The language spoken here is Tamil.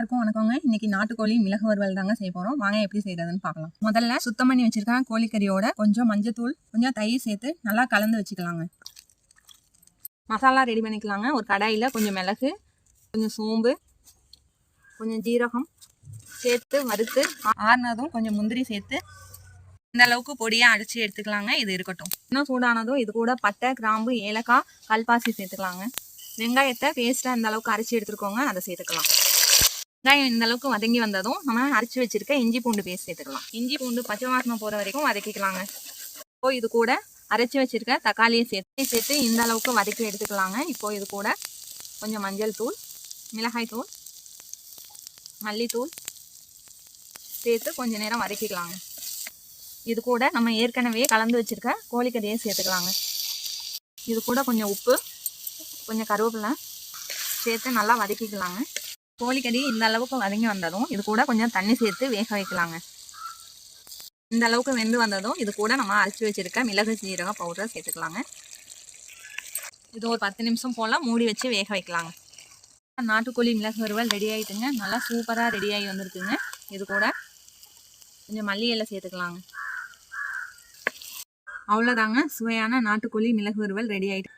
எல்லாருக்கும் வணக்கங்க. இன்னைக்கு நாட்டுக்கோழி மிளகு வறுவல் தாங்க செய்ய போறோம். வாங்க எப்படி செய்யறதுன்னு பார்க்கலாம். முதல்ல சுத்தம் பண்ணி வச்சிருக்கேன் கோழிக்கறியோட கொஞ்சம் மஞ்சத்தூள், கொஞ்சம் தயிர் சேர்த்து நல்லா கலந்து வச்சுக்கலாங்க. மசாலா ரெடி பண்ணிக்கலாங்க. ஒரு கடாயில் கொஞ்சம் மிளகு, கொஞ்சம் சோம்பு, கொஞ்சம் ஜீரகம் சேர்த்து வறுத்து ஆறுனதும் கொஞ்சம் முந்திரி சேர்த்து இந்த அளவுக்கு பொடியாக அடித்து எடுத்துக்கலாங்க. இது இருக்கட்டும். இன்னும் சூடானதும் இது கூட பட்டை, கிராம்பு, ஏலக்காய், கல்பாசி சேர்த்துக்கலாங்க. வெங்காயத்தை பேஸ்ட்டாக இந்த அளவுக்கு அரைச்சி எடுத்துருக்கோங்க, அதை சேர்த்துக்கலாம். வெங்காயம் இந்த அளவுக்கு வதங்கி வந்ததும் நம்ம அரைச்சி வச்சிருக்க இஞ்சி பூண்டு பேஸ்ட் சேர்த்துக்கலாம். இஞ்சி பூண்டு பச்சை வாசனை போகிற வரைக்கும் வதக்கிக்கலாங்க. இப்போ இது கூட அரைச்சி வச்சிருக்க தக்காளியை சேர்த்து இந்த அளவுக்கு வதக்கி எடுத்துக்கலாங்க. இப்போ இது கூட கொஞ்சம் மஞ்சள் தூள், மிளகாய் தூள், மல்லித்தூள் சேர்த்து கொஞ்ச நேரம் வதக்கிக்கலாங்க. இது கூட நம்ம ஏற்கனவே கலந்து வச்சிருக்க கோழிக்கறியை சேர்த்துக்கலாங்க. இது கூட கொஞ்சம் உப்பு, கொஞ்சம் கருவேப்பிலை சேர்த்து நல்லா வதக்கிக்கலாங்க. கோழிக்கறி இந்த அளவுக்கு வதங்கி வந்ததும் இது கூட கொஞ்சம் தண்ணி சேர்த்து வேக வைக்கலாங்க. இந்த அளவுக்கு வெந்து வந்ததும் இது கூட நம்ம அரைச்சி வச்சிருக்க மிளகு சீரக பவுடர் சேர்த்துக்கலாங்க. இது ஒரு 10 நிமிஷம் போல் மூடி வச்சு வேக வைக்கலாங்க. நாட்டுக்கோழி மிளகு வறுவல் ரெடி ஆகிட்டுங்க. நல்லா சூப்பராக ரெடி ஆகி வந்துருக்குங்க. இது கூட கொஞ்சம் மல்லி இலை சேர்த்துக்கலாங்க. அவ்வளோதாங்க, சுவையான நாட்டுக்கோழி மிளகு வறுவல் ரெடி ஆகிட்டு.